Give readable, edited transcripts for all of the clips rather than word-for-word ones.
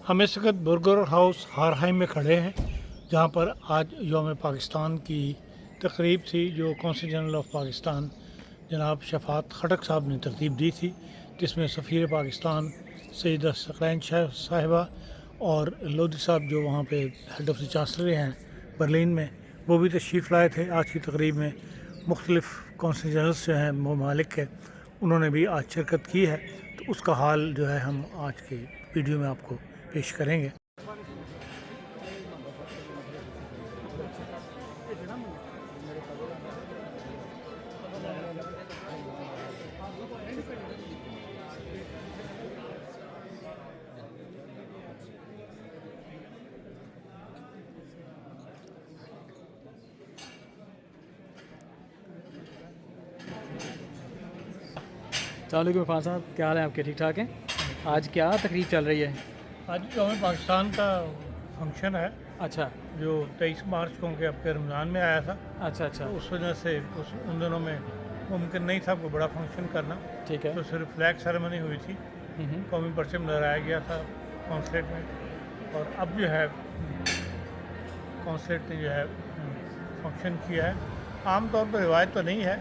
हम इस वक्त बुर्गर हाउस हारहाइम में खड़े हैं, जहाँ पर आज यौम पाकिस्तान की तकरीब थी जो कौंसल जनरल ऑफ पाकिस्तान जनाब शफात खटक साहब ने तरतीब दी थी, जिसमें सफ़ीर पाकिस्तान सईदा सकलैन साहिबा और लोधी साहब जो वहाँ पे हेड ऑफ़ द चांसलर हैं बर्लिन में, वो भी तशरीफ़ लाए थे। आज की तकरीब में मुख्तलिफ़ कौंसल जनरल्स जो हैं ममालिक के, उन्होंने भी आज शिरकत की है। तो उसका हाल जो है हम आज के वीडियो में आपको पेश करेंगे। अस्सलाम इरफान साहब, क्या हाल है आपके? ठीक ठाक हैं? आज क्या तकरीब चल रही है? आज यौम पाकिस्तान का फंक्शन है अच्छा जो 23 मार्च को उनके आपके रमज़ान में आया था। अच्छा अच्छा, तो उस वजह से उन दिनों में मुमकिन नहीं था कोई बड़ा फंक्शन करना, ठीक है। तो सिर्फ फ्लैग सेरेमनी हुई थी, कौमी परचम लहराया गया था कॉन्सलेट में। और अब जो है कॉन्सलेट ने जो है फंक्शन किया है। आम तौर पर रिवायत तो नहीं है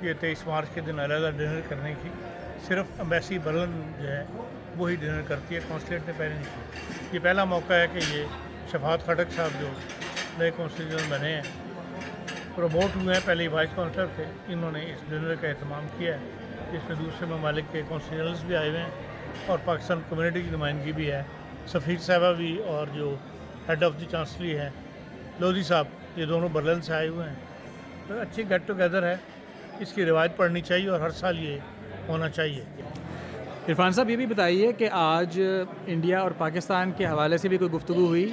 ये 23 मार्च के दिन अलग डिनर करने की, सिर्फ एम्बेसी बर्लिन जो है वही डिनर करती है, कॉन्सलेट ने पहले नहीं की। ये पहला मौका है कि ये शफात खटक साहब जो नए कौंसल जनरल बने हैं, प्रमोट हुए हैं, पहले वाइस काउंसलर थे, इन्होंने इस डिनर का अहतमाम किया है, जिसमें दूसरे ममालिक के कौंसल जनरल्स भी आए हुए हैं और पाकिस्तान कम्युनिटी की नुमाइंदगी भी है। सफ़ीर साहबा भी और जो हेड ऑफ़ द चांसलरी हैं लोधी साहब, ये दोनों बर्लिन से आए हुए हैं। तो अच्छी गेट टुगेदर है, इसकी रिवायत पढ़नी चाहिए और हर साल ये होना चाहिए। इरफान साहब, ये भी बताइए कि आज इंडिया और पाकिस्तान के हवाले से भी कोई गुफ्तगू हुई?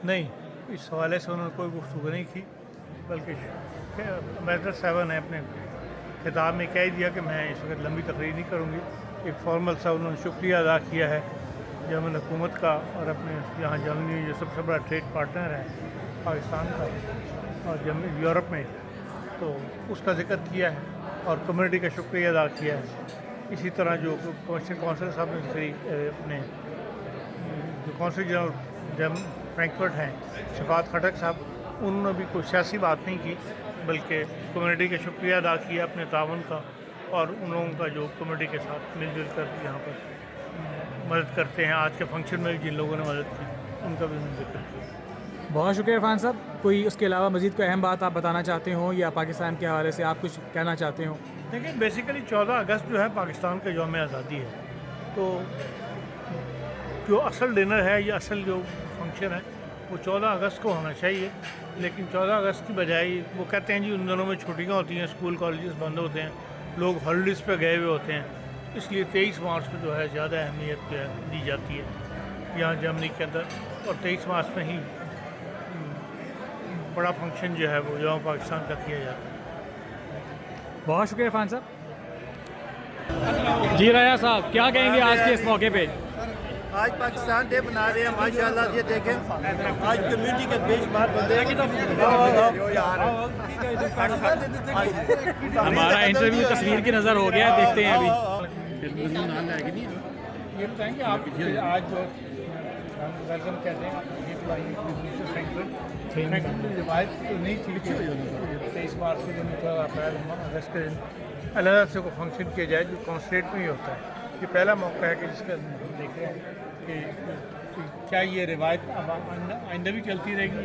नहीं, इस हवाले से उन्होंने कोई गुफ्तगू नहीं की, बल्कि अम्बेसडर साहबा ने अपने खिताब में कह ही दिया कि मैं इस वक्त लंबी तकरीर नहीं करूँगी। एक फॉर्मल सा उन्होंने शुक्रिया अदा किया है जर्मन हुकूमत का और अपने यहाँ जर्मनी जो सबसे बड़ा ट्रेड पार्टनर है पाकिस्तान का और यूरोप में, तो उसका जिक्र किया है और कम्युनिटी का शुक्रिया अदा किया है। इसी तरह जो कौंसल साहब ने अपने जो कौंसल जनरल फ्रैंकफर्ट हैं शफात खटक साहब, उन्होंने भी कोई सियासी बात नहीं की, बल्कि कम्युनिटी का शुक्रिया अदा किया अपने तावन का और उन लोगों का जो कम्युनिटी के साथ मिलजुल कर यहाँ पर मदद करते हैं। आज के फंक्शन में भी जिन लोगों ने मदद की उनका भी मैंने जिक्र किया। बहुत शुक्रिया इरफान साहब। कोई उसके अलावा मज़ीद कोई अहम बात आप बताना चाहते हो या पाकिस्तान के हवाले से आप कुछ कहना चाहते हो? देखिए, बेसिकली 14 अगस्त जो है पाकिस्तान का यौम आज़ादी है, तो जो असल डिनर है या असल जो फंक्शन है वो 14 अगस्त को होना चाहिए, लेकिन 14 अगस्त की बजाय वो कहते हैं जी उन दिनों में छुट्टियाँ होती हैं, स्कूल कॉलेजेस बंद होते हैं, लोग हॉलीडेज़ पे गए हुए होते हैं, इसलिए 23 मार्च को जो है ज़्यादा अहमियत जो है दी जाती है यहाँ जर्मनी के अंदर। और 23 मार्च में ही बड़ा फंक्शन जो है वो यौम पाकिस्तान का किया जाता है। बहुत शुक्रिया इरफान साहब। जी राया साहब, क्या कहेंगे आज के इस मौके पे? आज पाकिस्तान डे मना रहे हैं माशाल्लाह। ये देखें आज कम्युनिटी के बेशुमार बंदे हमारा इंटरव्यू तस्वीर की नज़र हो गया, देखते हैं अभी। ये बताएंगे आप आज जो हम वेलकम कहते हैं रिवायत तो नहीं थी, 23 मार्च के दिन, 14 अप्रैल अगस्त के दिन अलग से को फंक्शन किया जाए जो कॉन्सलेट में ही होता है। ये पहला मौका है कि जिसका हम देख रहे हैं कि क्या ये रिवायत अब आइंदा भी चलती रहेगी।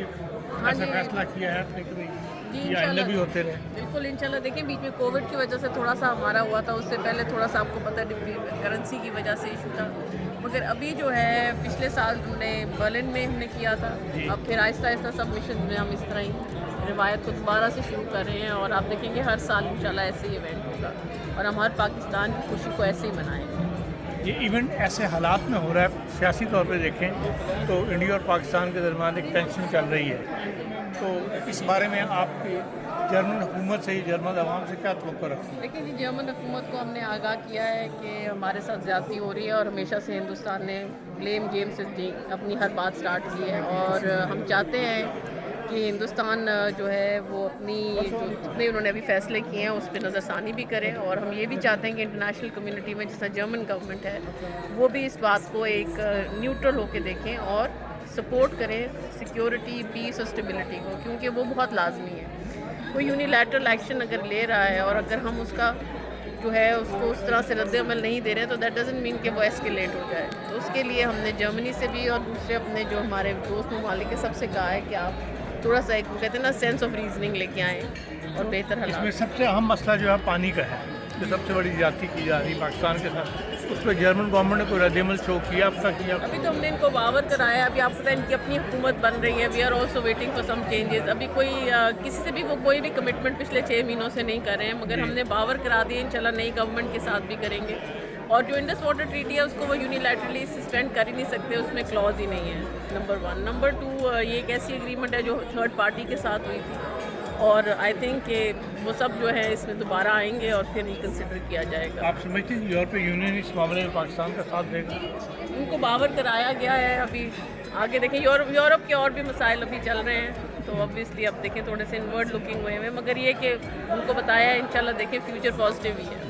ऐसा फैसला किया है आपने कि ये आइंदा भी होते रहे? बिल्कुल इंशाल्लाह। देखिए, बीच में कोविड की वजह से थोड़ा सा हमारा हुआ था, उससे पहले थोड़ा सा आपको पता है करेंसी की वजह से इशू था, मगर अभी जो है पिछले साल हमने बर्लिन में हमने किया था, अब फिर आहिस्ता आहिस्ता सब मिशन में हम इस तरह ही रिवायत को दोबारा से शुरू कर रहे हैं और आप देखेंगे हर साल इंशाल्लाह ऐसे ही इवेंट होगा और हम हर पाकिस्तान की खुशी को ऐसे ही मनाएंगे। ये इवेंट ऐसे हालात में हो रहा है, सियासी तौर पे देखें तो इंडिया और पाकिस्तान के दरमियान एक टेंशन चल रही है, तो इस बारे में आपकी जर्मन हुकूमत से, जर्मन अवाम से क्या तवक्को रखते हैं? देखिए जी, जर्मन हुकूमत को हमने आगाह किया है कि हमारे साथ ज़्यादती हो रही है और हमेशा से हिंदुस्तान ने ब्लेम गेम से अपनी हर बात स्टार्ट की है और हम चाहते हैं کہ ہندوستان جو ہے وہ اپنی جتنے انہوں نے ابھی فیصلے کیے ہیں اس پہ نظر ثانی بھی کرے، اور ہم یہ بھی چاہتے ہیں کہ انٹرنیشنل کمیونٹی میں جیسا جرمن گورنمنٹ ہے وہ بھی اس بات کو ایک نیوٹرل ہو کے دیکھیں اور سپورٹ کریں سیکیورٹی، پیس اور اسٹیبلٹی کو، کیونکہ وہ بہت لازمی ہے۔ کوئی یونیلیٹرل ایکشن اگر لے رہا ہے اور اگر ہم اس کا جو ہے اس کو اس طرح سے رد عمل نہیں دے رہے تو دیٹ ڈزنٹ مین کہ وہ ایسکیلیٹ ہو جائے۔ تو اس کے لیے ہم نے جرمنی سے بھی اور دوسرے اپنے جو ہمارے دوست ممالک کے سب سے کہا ہے کہ آپ تھوڑا سا ایک کہتے ہیں نا سینس آف ریزننگ لے کے آئیں اور بہتر اس میں حالات۔ سب سے اہم مسئلہ جو ہے پانی کا ہے، جو سب سے بڑی زیادتی کی جا رہی ہے پاکستان کے ساتھ، اس پہ جرمن گورنمنٹ نے کوئی رد عمل شو کیا اب تک کیا؟ ابھی تو ہم نے ان کو باور کرایا، ابھی آپ پتہ ان کی اپنی حکومت بن رہی ہے، we are also waiting for some changes. ابھی کوئی کسی سے بھی وہ کوئی بھی کمٹمنٹ پچھلے 6 مہینوں سے نہیں کر رہے ہیں، مگر ہم نے باور کرا دیے انشاءاللہ نئی گورنمنٹ کے ساتھ بھی کریں گے۔ اور جو انڈس واٹر ٹریٹی ہے اس کو وہ یونیلیٹرلی سسپینڈ کر ہی نہیں سکتے، اس میں کلوز ہی نہیں ہے، نمبر 1۔ نمبر 2 یہ ایک ایسی اگریمنٹ ہے جو تھرڈ پارٹی کے ساتھ ہوئی تھی، اور آئی تھنک کہ وہ سب جو ہے اس میں دوبارہ آئیں گے اور پھر ریکنسیڈر کیا جائے گا۔ آپ سمجھتے ہیں کہ یورپی یونین اس معاملے میں پاکستان کا ساتھ دے گا؟ ان کو باور کرایا گیا ہے، ابھی آگے دیکھیں یورپ کے اور بھی مسائل ابھی چل رہے ہیں، تو obviously اب دیکھیں تھوڑے سے انورڈ لکنگ ہوئے ہیں، مگر یہ کہ ان کو بتایا ہے انشاءاللہ دیکھیں فیوچر پازیٹیو ہی ہے۔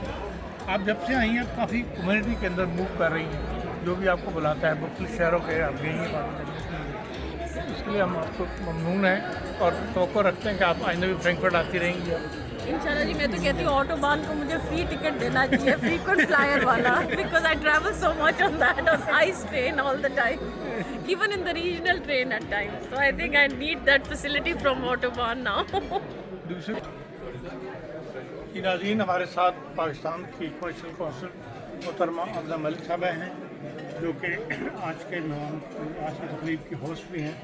آپ جب سے آئی ہیں کافی کمیونٹی کے اندر موو کر رہی ہیں، جو بھی آپ کو بلاتا ہے مختلف شہروں کے آپ گئی ہیں بات کرنے کے لیے، اس کے لیے ہم آپ کو ممنون ہیں اور توقع رکھتے ہیں کہ آپ آئندہ بھی فرینکفرٹ آتی رہیں گی۔ انشاءاللہ جی، میں تو کہتی ہوں آٹو بان کو مجھے فری ٹکٹ دینا چاہیے، فریکوینٹ فلائر والا، because I travel so much on that, on ICE train all the time, even in the regional train at times, so I think I need that facility from autobahn now. دوسرے کی ناظرین، ہمارے ساتھ پاکستان کی commercial council محترمہ عبدہ ملک صاحبہ ہیں، جو کہ آج کی تقریب کی ہوسٹ بھی ہیں،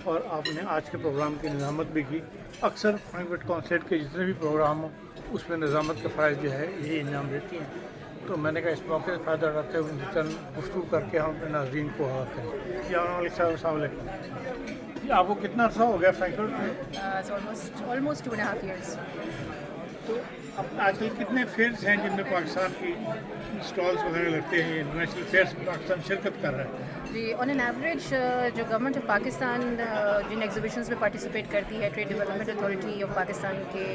اور آپ نے آج کے پروگرام کی نظامت بھی کی۔ اکثر فرینکفرٹ کونسل کے جتنے بھی پروگرام ہوں اس میں نظامت کا فرائض جو ہے یہی انجام دیتی ہیں، تو میں نے کہا اس موقع سے فائدہ اٹھاتے ہوئے ان سے چند گفتگو کر کے ہم اپنے ناظرین کو آگاہ کریں۔ جی ملک صاحب السلام علیکم۔ جی آپ کو کتنا عرصہ ہو گیا فرینکفرٹ میں؟ almost 2.5 years. تو اب آج کل کتنے فیئرس ہیں جن میں پاکستان کی اسٹالس وغیرہ لگتے ہیں، انٹرنیشنل فیئرس میں پاکستان شرکت کر رہا ہے؟ جی آن این ایوریج جو گورنمنٹ آف پاکستان جن ایگزیبیشنس میں پارٹیسپیٹ کرتی ہے trade development authority of Pakistan کے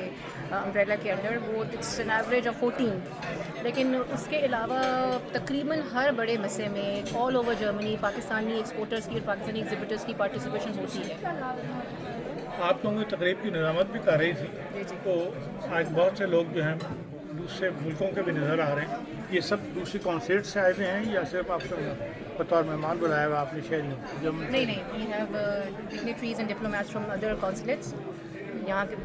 امبریلا کے انڈر، وہ اٹس این ایوریج آف 14، لیکن اس کے علاوہ تقریباً ہر بڑے مسئلے میں all over Germany Pakistani exporters کی اور پاکستانی ایگزیبیٹرس کی پارٹیسپیشن ہوتی ہے۔ آپ لوگوں کی تقریب کی نظامت بھی کر رہی تھی، تو آج بہت سے لوگ جو ہیں دوسرے ملکوں کے بھی نظر آ رہے ہیں، یہ سب دوسری کانسلیٹ سے آئے ہوئے ہیں یا صرف آپ کو بطور مہمان بلایا ہوا آپ نے شہر میں؟ نہیں، we have dignitaries and diplomats from other consulates. یہاں کے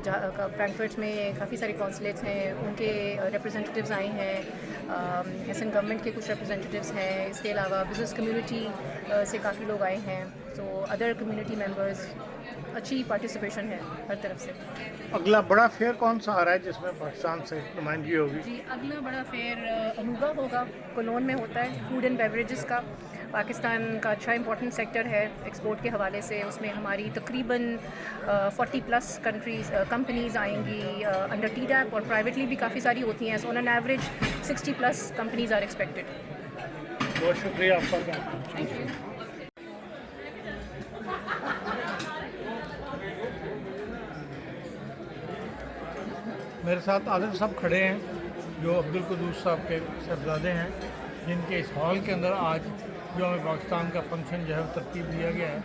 فرینکفرٹ میں کافی سارے کانسلیٹس ہیں، ان کے ریپرزینٹیوز آئے ہیں، ایسن گورنمنٹ کے کچھ ریپرزینٹیوز ہیں، اس کے علاوہ بزنس کمیونٹی سے کافی لوگ آئے ہیں، تو ادر کمیونٹی ممبرز، اچھی پارٹیسپیشن ہے ہر طرف سے۔ اگلا بڑا فیئر کون سا آ رہا ہے جس میں پاکستان سے نمائندگی ہوگی؟ جی اگلا بڑا فیئر انوگا ہوگا، کولون میں ہوتا ہے، فوڈ اینڈ بیوریجز کا۔ پاکستان کا اچھا امپورٹنٹ سیکٹر ہے ایکسپورٹ کے حوالے سے، اس میں ہماری تقریباً 40+ کمپنیز آئیں گی انڈر ٹی ڈیپ، اور پرائیویٹلی بھی کافی ساری ہوتی ہیں، so on an average 60+ companies are expected. بہت شکریہ آپ کا۔ Thank you. میرے ساتھ عادل صاحب کھڑے ہیں جو عبدالقدوس صاحب کے صاحبزادے ہیں، جن کے اس ہال کے اندر آج جو ہمیں پاکستان کا فنکشن جو ہے ترتیب دیا گیا ہے،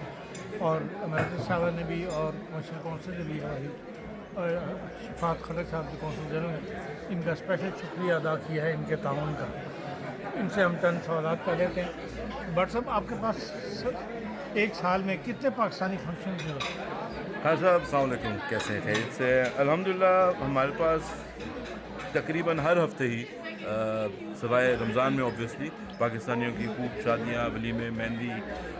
اور امریکہ صاحبہ نے بھی اور کمرشل کونسل نے بھی ہماری اور شفاعت خلق صاحب کے کونسل جنرل نے ان کا اسپیشل شکریہ ادا کیا ہے ان کے تعاون کا۔ ان سے ہم چند سوالات کر لیتے ہیں۔ بٹ صاحب آپ کے پاس ایک سال میں کتنے پاکستانی فنکشن ہوتے ہیں؟ ہاں صاحب السلام علیکم، کیسے ہیں؟ خیریت سے؟ الحمدللہ ہمارے پاس تقریباً ہر ہفتے ہی سوائے رمضان میں اوبویسلی پاکستانیوں کی خوب شادیاں، ولیمے، مہندی،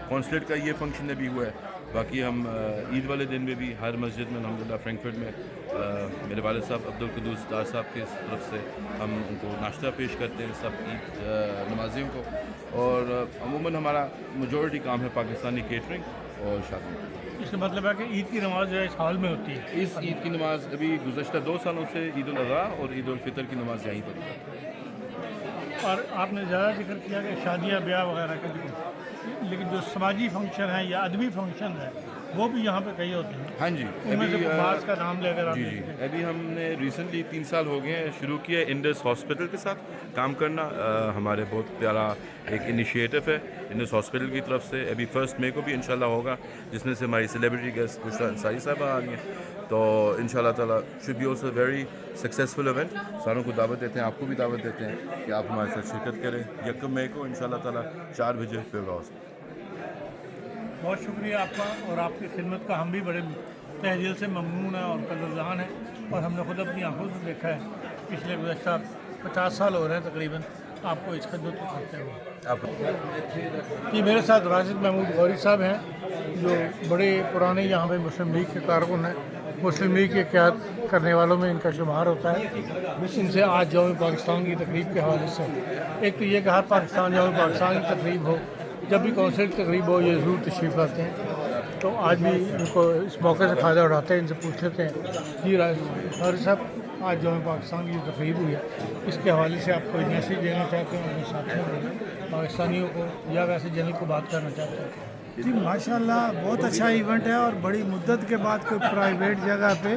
کونسلیٹ کا یہ فنکشن بھی ہوا ہے۔ باقی ہم عید والے دن میں بھی ہر مسجد میں الحمدللہ فرینکفرٹ میں میرے والد صاحب عبدالقدوس دار صاحب کی طرف سے ہم ان کو ناشتہ پیش کرتے ہیں سب عید نمازیوں کو، اور عموماً ہمارا میجورٹی کام ہے پاکستانی کیٹرنگ اور شادی۔ اس کا مطلب ہے کہ عید کی نماز جو ہے اس ہال میں ہوتی ہے؟ اس عید کی نماز ابھی گزشتہ 2 سالوں سے عید الاضحیٰ اور عید الفطر کی نماز یہیں پڑھی جاتی ہے۔ اور آپ نے زیادہ ذکر کیا کہ شادیاں بیاہ وغیرہ کا ذکر، لیکن جو سماجی فنکشن ہے یا ادبی فنکشن ہے वो भी यहाँ पे कई होते हैं, हाँ जी, उनमें से अभी बास का नाम लेकर आप जी देखते हैं। अभी हमने रिसेंटली 3 साल हो गए हैं शुरू किया इंडस हॉस्पिटल के साथ काम करना। हमारे बहुत प्यारा एक इनिशिएटिव है इंडस हॉस्पिटल की तरफ से। अभी 1 मई को भी इंशाल्लाह होगा, जिसमें से हमारी सेलिब्रिटी गेस्ट बुशरा अंसारी साहबा आ रही हैं। तो इंशाल्लाह ताला should be also very successful event. सारों को दावत देते हैं, आपको भी दावत देते हैं कि आप हमारे साथ शिरकत करें 1 मई को इंशाल्लाह ताला 4 बजे प्रोग्राम। बहुत शुक्रिया आपका, और आपकी खिदमत का हम भी बड़े तहे दिल से ममनून हैं और कदरदान हैं, और हमने खुद अपनी आंखों से देखा है पिछले गुज़श्ता 50 साल हो रहे हैं तकरीबन आपको इस खिदमत को करते हुए। आप जी, मेरे साथ राशिद महमूद गौरी साहब हैं, जो बड़े पुराने यहाँ पे मुस्लिम लीग के कारकुन हैं। मुस्लिम लीग के क़यादत करने वालों में इनका शुमार होता है। इनसे आज यौम पाकिस्तान की तकरीब के हवाले से, एक तो ये कि हर पाकिस्तान यौम पाकिस्तान की तकरीब हो, जब भी कौंसिल की तकरीब हो, ये ज़रूर तशरीफ़ लाते हैं। तो आज भी इनको इस मौके से फ़ायदा उठाते हैं, इनसे पूछ लेते हैं। जी गौरी साहब, आज यौम पाकिस्तान की तकरीब हुई है, इसके हवाले से आप कोई मैसेज देना चाहते हैं अपने साथियों को, पाकिस्तानियों को, या वैसे जनरल को बात करना चाहते हैं? जी माशाल्लाह, बहुत अच्छा इवेंट है, और बड़ी मुद्दत के बाद कोई प्राइवेट जगह पे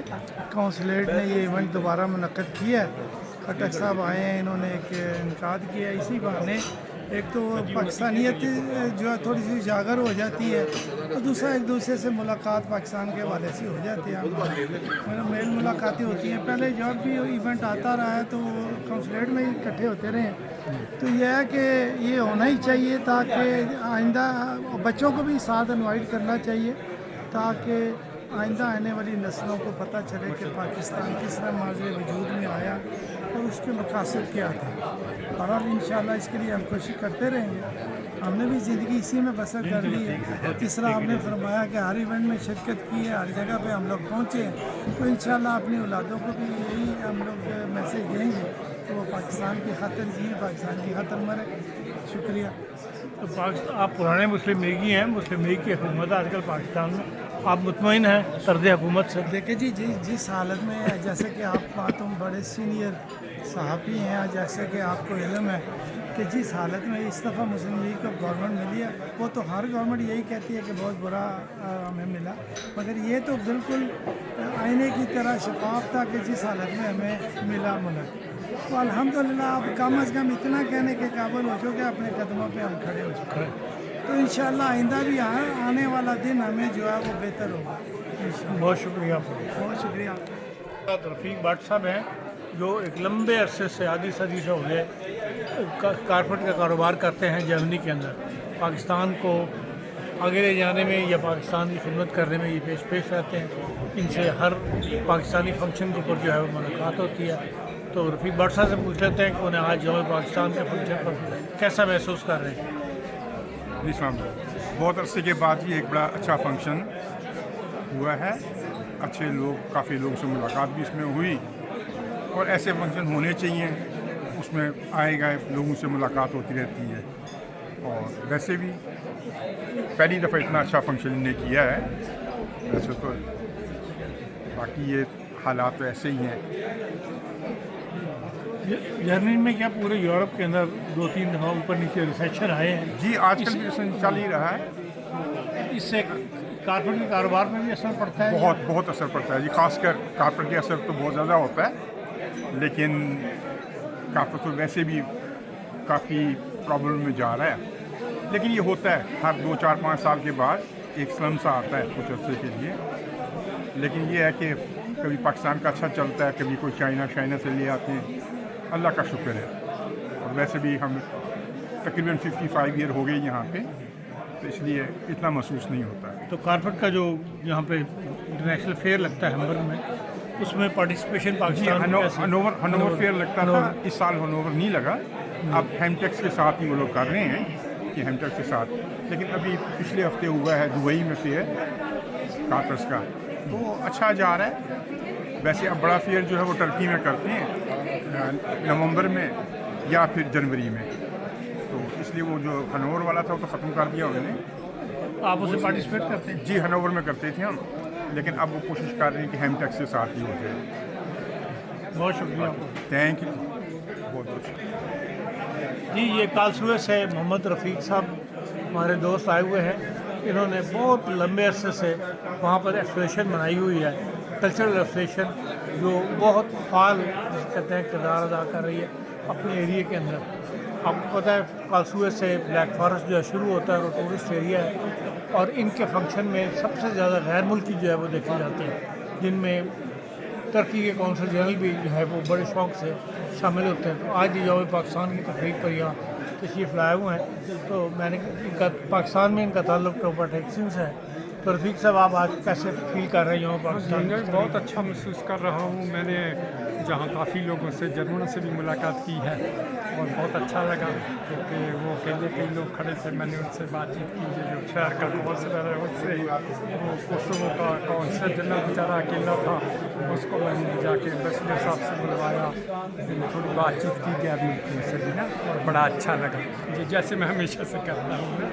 कौंसलेट ने ये इवेंट दोबारा मुनक़्क़द किया है। खट्टक साहब आए हैं, इन्होंने एक इनकाद किया है। इसी बहाने एक तो पाकिस्तानियत जो है थोड़ी सी उजागर हो जाती है, और दूसरा एक दूसरे से मुलाकात पाकिस्तान के हवाले से हो जाती है। मतलब मेल मुलाकातें होती हैं। पहले जब भी इवेंट आता रहा है तो कौंसलेट में ही इकट्ठे होते रहे हैं। तो यह है कि ये होना ही चाहिए, ताकि आइंदा बच्चों को भी साथ इनवाइट करना चाहिए, ताकि आइंदा आने वाली नस्लों को पता चले कि पाकिस्तान किस तरह माज़े वजूद में आया और उसके मकासद क्या थे। बहरहाल इंशाअल्लाह इसके लिए हम कोशिश करते रहेंगे। हमने भी ज़िंदगी इसी में बसर कर ली है। जिस तरह आपने फरमाया कि हर इवेंट में शिरकत की है, हर जगह पे हम लोग पहुँचे हैं, तो इंशाअल्लाह अपनी औलादों को भी यही हम लोग मैसेज देंगे कि वो पाकिस्तान की खातिर जिए, पाकिस्तान की खातिर मरे। शुक्रिया। तो आप पुराने मुस्लिम लीगी हैं, मुस्लिम लीग की हुकूमत आजकल पाकिस्तान में, आप मुतमईन हैं तर्ज हुकूमत से? देखिए जी, जिस हालत में, जैसे कि आप तुम बड़े सीनियर सहाफ़ी हैं, जैसे कि आपको इल्म है कि जिस हालत में इस दफ़ा मुस्लिम लीग को गवर्नमेंट मिली है, वो तो हर गवर्नमेंट यही कहती है कि बहुत बुरा हमें मिला, मगर ये तो बिल्कुल आईने की तरह शफाफ था कि जिस हालत में हमें मिला मुल्क। तो अल्हम्दुलिल्लाह आप कम अज़ कम इतना कहने के काबिल हो चुके, अपने कदमों पे हम खड़े हो चुके हैं। तो इंशाअल्लाह आइंदा भी आने वाला दिन हमें जो है वो बेहतर होगा। बहुत शुक्रिया आपका। बहुत शुक्रिया। रफ़ीक भट्ट साहब हैं, जो एक लंबे अरसे से आधी सदी से हो गए कारपेट का कारोबार करते हैं जर्मनी के अंदर। पाकिस्तान को आगे ले जाने में या पाकिस्तान की खिदमत करने में ये पेश रहते हैं। इनसे हर पाकिस्तानी फंक्शन के ऊपर जो है वो मुलाकात होती है। तो रफ़ीक भट्ट साहब से पूछ लेते हैं कि उन्हें आज जो है पाकिस्तान के फंक्शन पर कैसा महसूस कर रहे हैं? जी साहब, बहुत अरसे के बाद ये एक बड़ा अच्छा फंक्शन हुआ है। अच्छे लोग, काफ़ी लोगों से मुलाकात भी इसमें हुई, और ऐसे फंक्शन होने चाहिए, उसमें आए गए लोगों से मुलाकात होती रहती है। और वैसे भी पहली दफ़ा इतना अच्छा फंक्शन इन्हें किया है। वैसे तो बाकी ये हालात तो ऐसे ही हैं। जर्मनी में क्या पूरे यूरोप के अंदर 2-3 दफ़ा ऊपर नीचे रिसेशन आए हैं? जी, आजकल भी रिसेशन चल ही रहा है। इससे कारपेट के कारोबार में भी असर पड़ता है? बहुत असर पड़ता है जी। खासकर कारपेट के असर तो बहुत ज़्यादा होता है, लेकिन कारपेट तो वैसे भी काफ़ी प्रॉब्लम में जा रहा है। लेकिन ये होता है, हर 2, 4, 5 साल के बाद एक स्लम सा आता है कुछ अर्से के लिए। लेकिन ये है कि कभी पाकिस्तान का अच्छा चलता है, कभी कोई चाइना से ले आते हैं। अल्लाह का शुक्र है। और वैसे भी हम तकरीबन 55 ईयर हो गए यहाँ पे, तो इसलिए इतना महसूस नहीं होता है। तो कारपेट का जो यहाँ पे इंटरनेशनल फेयर लगता है हैम्बर्ग में, उसमें पार्टिसिपेशन जी, पाकिस्तान हनोवर फेयर लगता था। इस साल हनोवर नहीं लगा। अब हेमटेक्स के साथ ही वो लोग कर रहे हैं कि हेमटेक्स के साथ। लेकिन अभी पिछले हफ्ते हुआ है दुबई में फेयर कारपेट्स का, तो अच्छा जा रहा है। वैसे अब बड़ा फेयर जो है वो टर्की में करते हैं नवंबर में या फिर जनवरी में, तो इसलिए वो जो हनोवर वाला था वो तो ख़त्म कर दिया उन्होंने। आप उसे पार्टिसिपेट करते हैं? जी, हनोवर में करते थे हम, लेकिन अब वो कोशिश कर रहे हैं कि हेमटेक्स के साथ ही हो जाए। बहुत शुक्रिया। थैंक यू, बहुत बहुत शुक्रिया। जी, ये कालसुए से मोहम्मद रफ़ीक साहब हमारे दोस्त आए हुए हैं। इन्होंने बहुत लंबे अरसे से वहाँ पर एसोसिएशन बनाई हुई है, कल्चरल एसोसिएशन, जो बहुत फाल कहते हैं किरदार अदा कर रही है अपने एरिया के अंदर। आपको पता है कालसुए से ब्लैक फॉरेस्ट जो है शुरू होता है, वो टूरिस्ट एरिया है, और इनके फंक्शन में सबसे ज़्यादा गैर मुल्की जो है वो देखे जाते हैं, जिनमें तुर्की के कौंसल जनरल भी जो है वो बड़े शौक़ से शामिल होते हैं। तो आज यौम पाकिस्तान की तकरीब पर यहाँ तशरीफ़ लाए हुए हैं, तो मैंने इनका पाकिस्तान में इनका ताल्लुक टोपा टेक्सिंग से है। तो रफ़ीक साहब, आप आज कैसे फील कर रहे हैं यौम पाकिस्तान? मैं बहुत अच्छा महसूस कर रहा हूँ। मैंने जहाँ काफ़ी लोगों से, जर्मनों से भी मुलाकात की है और बहुत अच्छा लगा, क्योंकि वो अकेले कई लोग खड़े थे, मैंने उनसे बातचीत की। जो शहर का कौंसलर है उससे, वो कोसोवो का कौंसलर जनरल बेचारा अकेला था, उसको मैंने जाके एम्बेसडर साहब से बुलवाया, थोड़ी बातचीत की गैर मुल्कियों से भी ना, और बड़ा अच्छा लगा जी, जैसे मैं हमेशा से करता हूँ ना।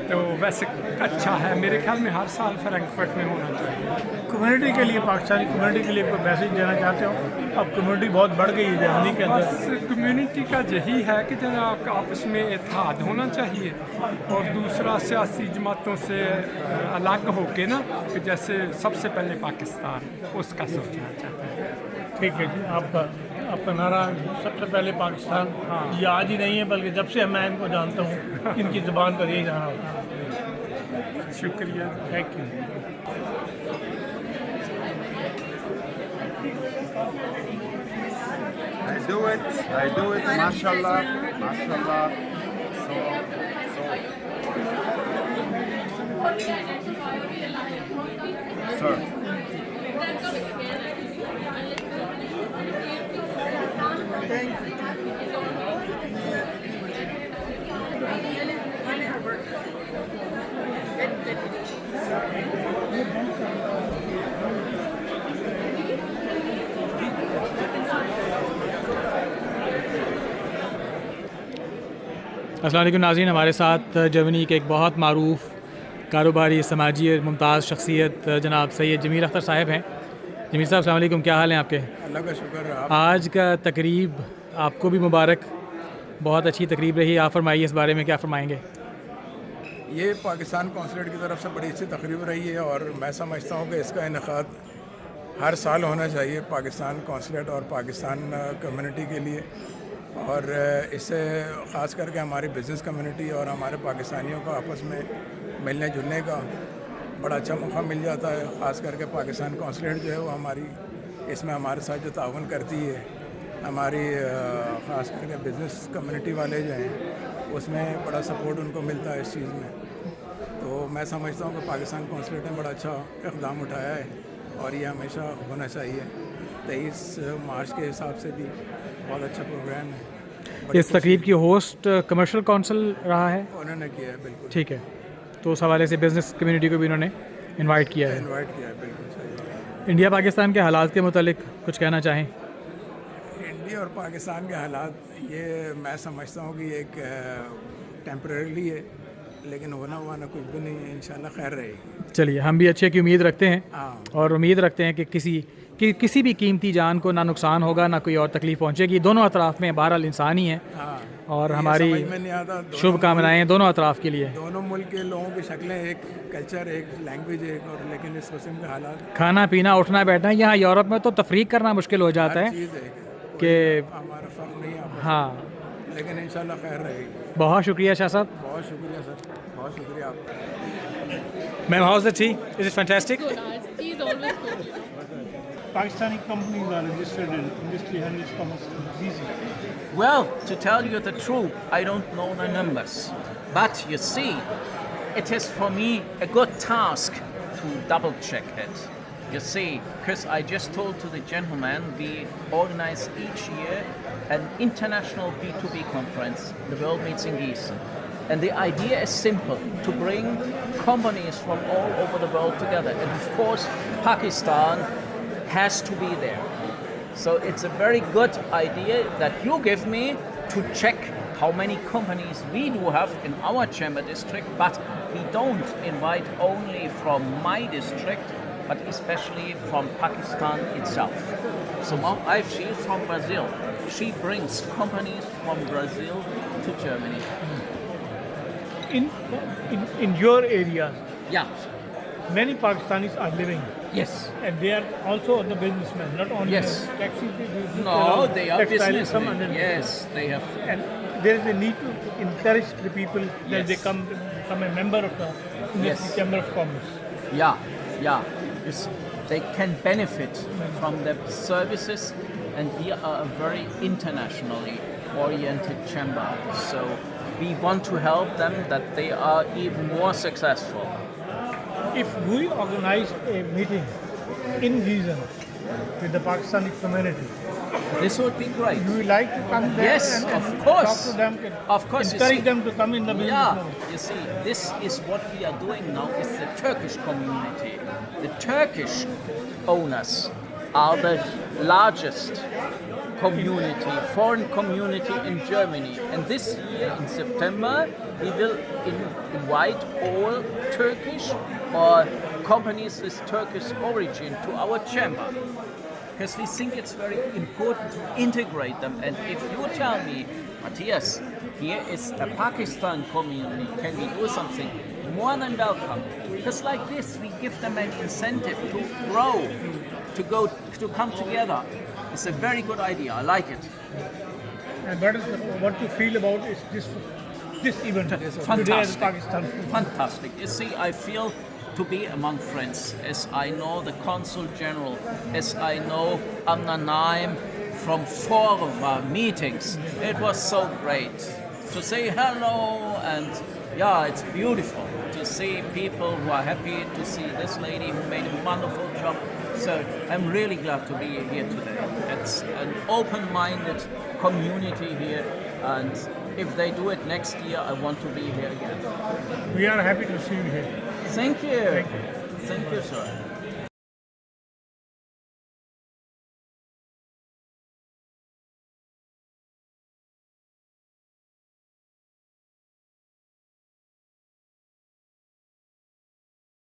तो वैसे अच्छा है, मेरे ख्याल में हर साल फ्रैंकफर्ट में होना चाहिए। कम्युनिटी के लिए, पाकिस्तानी कम्युनिटी के लिए कोई मैसेज देना चाहते हो? अब कम्युनिटी बहुत बढ़ गई है जर्मनी के अंदर। बस कम्युनिटी का यही है कि जरा आपस में इत्तेहाद होना चाहिए, और दूसरा सियासी जमातों से अलग होके ना, कि जैसे सबसे पहले पाकिस्तान, उसका सोचना चाहते हैं। ठीक है जी, आपका नारा सबसे पहले पाकिस्तान, ये आज ही नहीं है बल्कि जब से मैं इनको जानता हूँ इनकी ज़ुबान पर यही नारा होता है। शुक्रिया, thank you. I do it, mashallah, mashallah. Sir. अस्सलाम वालेकुम नाज़रीन, हमारे साथ जर्मनी के एक बहुत मारूफ़ कारोबारी, समाजी और मुमताज़ शख्सियत जनाब सैयद जमील अख्तर साहब हैं। जमील साहब, अस्सलाम वालेकुम, क्या हाल हैं आपके? अल्लाह का शुक्र है। आज का तकरीब आपको भी मुबारक, बहुत अच्छी तकरीब रही। आप फरमाइए इस बारे में क्या फरमाएंगे? ये पाकिस्तान कौंसलेट की तरफ से बड़ी अच्छी तकरीब रही है, और मैं समझता हूँ कि इसका इनेकाद हर साल होना चाहिए पाकिस्तान कौंसलेट और पाकिस्तान कम्युनिटी के लिए, और इससे ख़ास करके हमारी बिज़नेस कम्युनिटी और हमारे पाकिस्तानियों को आपस में मिलने जुलने का बड़ा अच्छा मौका मिल जाता है। ख़ास करके पाकिस्तान कौंसलेट जो है वो हमारी इसमें हमारे साथ जो ताउन करती है, हमारी ख़ास करके बिज़नेस कम्युनिटी वाले जो हैं उसमें बड़ा सपोर्ट उनको मिलता है इस चीज़ में। तो मैं समझता हूँ कि पाकिस्तान कौंसलेट ने बड़ा अच्छा इक़दाम उठाया है, और ये हमेशा होना चाहिए। 23 मार्च के हिसाब से भी बहुत अच्छा प्रोग्राम है। इस तकरीब की होस्ट कमर्शियल काउंसिल रहा है? उन्होंने किया है, बिल्कुल ठीक है। तो उस हवाले से बिज़नेस कम्युनिटी को भी इन्होंने इनवाइट किया है? इनवाइट किया है, बिल्कुल सही बात। इंडिया पाकिस्तान के हालात के मुतालिक कुछ कहना चाहें? इंडिया और पाकिस्तान के हालात, ये मैं समझता हूँ कि एक टेम्परेरी है, लेकिन होना हुआ ना कुछ भी नहीं है, इंशाल्लाह खैर रहेगी। चलिए, हम भी अच्छे की उम्मीद रखते हैं, हाँ। और उम्मीद रखते हैं कि किसी भी कीमती जान को ना नुकसान होगा, ना कोई और तकलीफ़ पहुंचेगी। दोनों अतराफ़ में बहरहाल इंसान ही है, हाँ। और ये हमारी समझ में नहीं आता, शुभकामनाएं दोनों अतराफ़ के लिए। दोनों मुल्क के लोगों की शक्लें एक, कल्चर एक, लैंग्वेज एक, और लेकिन इस किस्म के हालात, खाना पीना, उठना बैठना, यहाँ यूरोप में तो तफरीक करना मुश्किल हो जाता है चीज़ है कि हमारा फ़र्क नहीं आता, हाँ। लेकिन इंशाल्लाह खैर रहेगी। बहुत शुक्रिया शाह साहब। बहुत शुक्रिया सर, बहुत शुक्रिया आपका। Ma'am, how is the T? Is it fantastic? Pakistani companies are registered in industry and its commerce easy. Well, to tell you the truth, I don't know the numbers. But you see, it is for me a good task to double check it. You see, because I just told to the gentleman, we organize each year an international B2B conference, the World Meets in Gießen. And the idea is simple, to bring companies from all over the world together. And of course, Pakistan has to be there. So it's a very good idea that you give me to check how many companies we do have in our chamber district, but we don't invite only from my district, but especially from Pakistan itself. So my wife, she is from Brazil. She brings companies from Brazil to Germany. in your areas, Yeah. many Pakistanis are living, Yes. and they are also the businessmen, not only Yes. taxi. No, they are textile and some businessmen. other- Yes, they have. And there is a need to encourage the people that Yes. they become a member of the Yes. Chamber of Commerce. Yeah, yeah. They can benefit from the services, and we are a very internationally oriented chamber. So we want to help them that they are even more successful. If we organize a meeting in region with the Pakistani community, This would be great. you would like to come there Yes, and of course. talk to them, Of course, you encourage see- them to come in the business Yeah, model. you see, this is what we are doing now with the Turkish community. The Turkish owners are the largest community, foreign community in Germany. And this year in September, we will invite all Turkish or companies with Turkish origin to our chamber. Because we think it's very important to integrate them. And if you tell me, Matthias, here is a Pakistan community, can we do something? More than welcome. Because like this, we give them an incentive to grow, to come together. It's a very good idea. I like it. And what you feel about is this event today in Fantastic. Pakistan. Fantastic. You see, I feel to be among friends, as I know the Consul General, as I know Amna Naim from former meetings. It was so great to say hello, and yeah, it's beautiful to see people who are happy to see this lady who made a wonderful job. So I'm really glad to be here today. It's an open-minded community here, and if they do it next year, I want to be here again. We are happy to see you here. Thank you. Thank you. Thank you, sir.